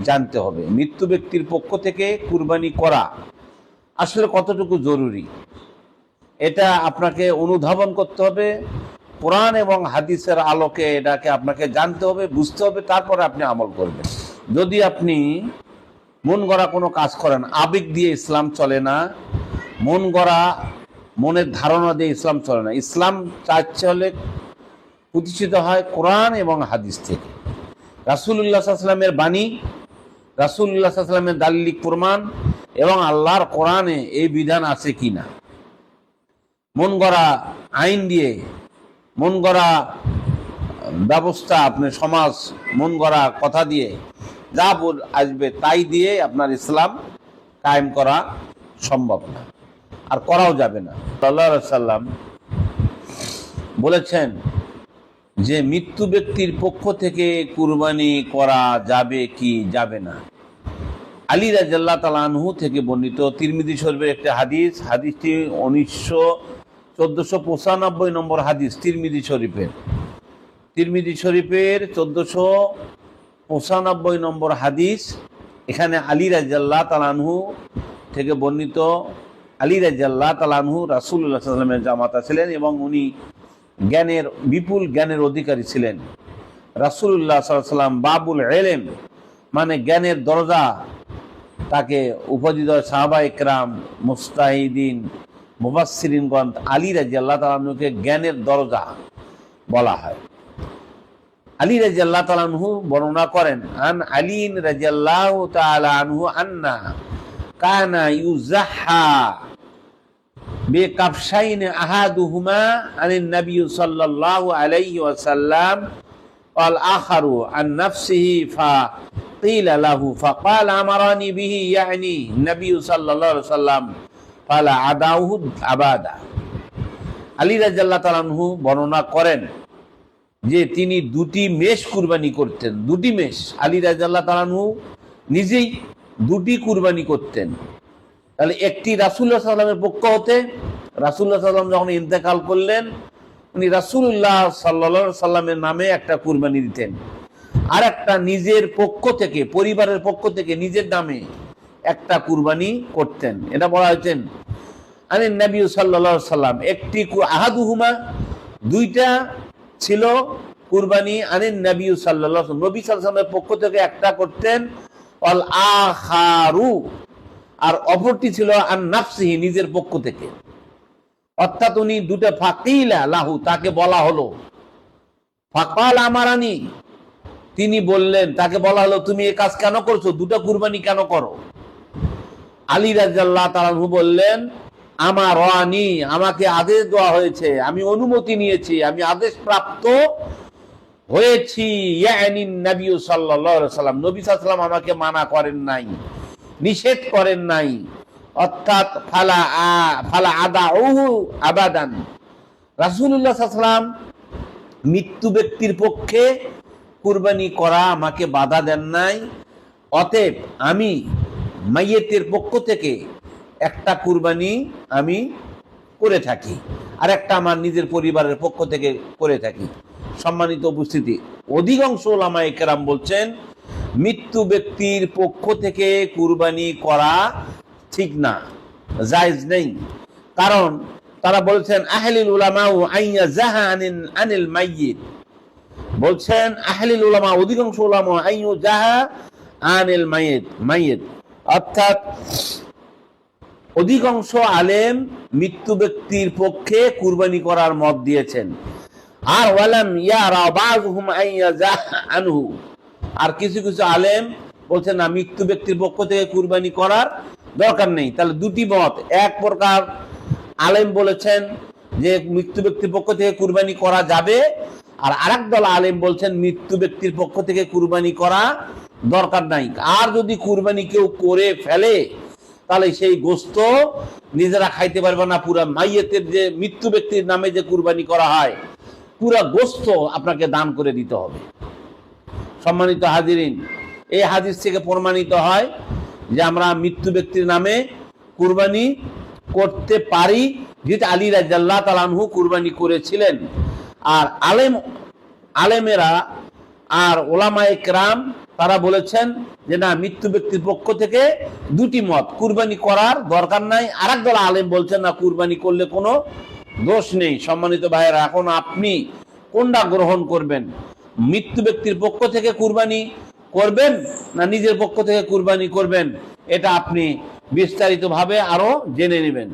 জানতে হবে মৃত্যু ব্যক্তির পক্ষ থেকে কুরবানি করা আসলে কতটুকু জরুরি, এটা আপনাকে অনুধাবন করতে হবে। কোরআন এবং হাদিসের আলোকে এটাকে আপনাকে জানতে হবে, বুঝতে হবে, তারপরে আপনি আমল করবেন। যদি আপনি মন গড়া কোনো কাজ করেন, আবেগ দিয়ে ইসলাম চলে না, মন গড়া মনের ধারণা দিয়ে ইসলাম চলে না। ইসলাম চাচ্ছে হলে প্রতিষ্ঠিত হয় কোরআন এবং হাদিস থেকে, রাসূলুল্লাহ সাল্লাল্লাহু আলাইহি ওয়াসাল্লামের বাণী, রাসূলুল্লাহ সাল্লাল্লাহু আলাইহি ওয়াসাল্লামের দালিলিক প্রমাণ এবং আল্লাহর কোরআনে এই বিধান আছে কিনা। মন গড়া আইন দিয়ে, মন গড়া ব্যবস্থা, আপনি সমাজ, মন গড়া কথা দিয়ে যা আসবে তাই দিয়ে আপনার ইসলাম কায়েম করা সম্ভব না, আর করাও যাবে না। সাল্লাল্লাহু আলাইহি ওয়াসাল্লাম বলেছেন যে মৃত্যু ব্যক্তির পক্ষ থেকে কুরবানি করা যাবে কি যাবে না। আলী রাদিয়াল্লাহু তাআলা আনহু থেকে বর্ণিত তিরমিজি শরীফের একটি হাদিস, হাদিসটি 1495 নম্বর হাদিস তিরমিজি শরীফের 1495 নম্বর হাদিস। এখানে আলী রাদিয়াল্লাহু তাআলা আনহু থেকে বর্ণিত, আলী রাদিয়াল্লাহু তাআলা আনহু রাসূলুল্লাহ সাল্লাল্লাহু আলাইহি ওয়াসাল্লামের জামাতা ছিলেন এবং উনি জ্ঞানের, বিপুল জ্ঞানের অধিকারী ছিলেন। রাসূলুল্লাহ সাল্লাল্লাহু আলাইহি ওয়াসাল্লাম বাবুল ইলম মানে জ্ঞানের দরজা তাকে উপাধি দেয়। সাহাবায়ে কেরাম, মুজতাহিদিন, মুফাসসিরিনগণ আলী রাদিয়াল্লাহু তাআলা আনহুকে জ্ঞানের দরজা বলা হয়। আলী রাদিয়াল্লাহু তাআলা আনহু বর্ণনা করেন, আন আলী রাদিয়াল্লাহু তাআলা আনহু আন্না কানা ইউজাহা বিকাবশাইন আহাদুহুমা আনিন নবী সাল্লাল্লাহু আলাইহি ওয়াসাল্লাম ওয়াল আখারু আন নাফসিহি ফাকিলা লাহু ফাকাল আমারানি বিহি ইয়ানি নবী সাল্লাল্লাহু আলাইহি ওয়াসাল্লাম ফালা আদাউহু আবাদা। আলী রাদিয়াল্লাহু তাআলা আনহু বর্ণনা করেন যে তিনি দুটি মেষ কুরবানি করতেন। দুটি মেষ, আলী রাদিয়াল্লাহু তাআলা আনহু নিজেই দুটি কুরবানি করতেন। তাহলে একটি রাসূলুল্লাহ সাল্লাল্লাহু আলাইহি ওয়াসাল্লামের পক্ষ হতে, রাসূলুল্লাহ সাল্লাল্লাহু আলাইহি ওয়াসাল্লাম যখন ইন্তেকাল করলেন উনি রাসূলুল্লাহ সাল্লাল্লাহু আলাইহি ওয়াসাল্লামের নামে একটা কুরবানি দিতেন, আর একটা নিজের পক্ষ থেকে, পরিবারের পক্ষ থেকে নিজের নামে একটা কুরবানি করতেন। এটা বলা হয়েছেন আনিন নবী সাল্লাল্লাহু আলাইহি ওয়াসাল্লাম, একটি আহাদুহুমা দুইটা ছিল কুরবানি আনিন নবী সাল্লাল্লাহু আলাইহি ওয়াসাল্লাম, নবী সাল্লাল্লাহু আলাইহি ওয়াসাল্লামের পক্ষ থেকে একটা করতেন, ওয়াল আখারু আর অপরটি ছিল আন নাফসিহি নিজের পক্ষ থেকে। অর্থাৎ উনি দুটো ফাকিলা লাহু তাকে বলা হলো, ফাকাল আমারানি তিনি বললেন, তাকে বলা হলো তুমি এই কাজ কেন করছো, দুটো কুরবানি কেন করো। আলী রাদিয়াল্লাহু তাআলা আনহু বললেন আমারানি আমাকে আদেশ দেওয়া হয়েছে, আমি অনুমতি নিয়েছি, আমি আদেশ প্রাপ্ত হয়েছি। ইয়ানি নবী সাল্লাল্লাহু আলাইহি ওয়াসাল্লাম, নবী সাল্লাল্লাহু আলাইহি ওয়াসাল্লাম আমাকে মানা করেন নাই, নিষেধ করেন নাই। অর্থাৎ ফালা আদাউহু আবাদান, রাসূলুল্লাহ সাল্লাল্লাহু আলাইহি ওয়াসাল্লাম মৃত্যু ব্যক্তির পক্ষে কুরবানি করা আমাকে বাধা দেন নাই। অতএব আমি মাইয়েতের পক্ষ থেকে একটা কুরবানি আমি করে থাকি, আর একটা আমার নিজের পরিবারের পক্ষ থেকে করে থাকি। সম্মানিত উপস্থিতি, অধিকাংশ উলামায়ে কেরাম বলছেন মৃত্যু ব্যক্তির পক্ষ থেকে কুরবানি করা ঠিক না, জায়েজ নেই। কারণ তারা বলছেন আহলিল উলামা আইয়া জাহা আনিল মাইয়িত, বলছেন আহলিল উলামা অধিকাংশ উলামা আইয়ু জাহা আনিল মাইয়িত, অর্থাৎ অধিকাংশ আলেম মৃত্যু ব্যক্তির পক্ষে কুরবানি করার মত দিয়েছেন। আর ওয়ালাম ইয়ারা বাযুহুম আইয়া জাহা আনহু, আর কিছু কিছু আলেম বলছেন না, মৃত্যু ব্যক্তির পক্ষ থেকে কুরবানি করার দরকার নেই। তাহলে দুটি মত, এক প্রকার আলেম বলেছেন যে মৃত্যু ব্যক্তির পক্ষ থেকে কুরবানি করা যাবে, আর আরেক দল আলেম বলছেন মৃত্যু ব্যক্তির পক্ষ থেকে কুরবানি করা দরকার নাই। আর যদি কুরবানি কেউ করে ফেলে তাহলে সেই গোশত নিজেরা খাইতে পারবে না, পুরা মাইয়েতের যে মৃত্যু ব্যক্তির নামে যে কুরবানি করা হয় পুরা গোশত আপনাকে দান করে দিতে হবে। সম্মানিত হাজিরিন, এই হাদিস থেকে প্রমাণিত হয় যে আমরা মৃত্যু ব্যক্তির নামে কুরবানি করতে পারি, যেটা আলী রাদিয়াল্লাহু তাআলা আনহু কুরবানি করেছিলেন। আর আলেমেরা আর ওলামায়ে কেরাম তারা বলেছেন যে না, মৃত্যু ব্যক্তির পক্ষ থেকে দুটি মত, কুরবানি করার দরকার নাই। আরেক দল আলেম বলছেন না, কুরবানি করলে কোনো দোষ নেই। সম্মানিত ভাইয়েরা, এখন আপনি কোনটা গ্রহণ করবেন? মৃত্যু ব্যক্তির পক্ষ থেকে কুরবানি করবেন না নিজের পক্ষ থেকে কুরবানি করবেন? এটা আপনি বিস্তারিতভাবে আরো জেনে নেবেন।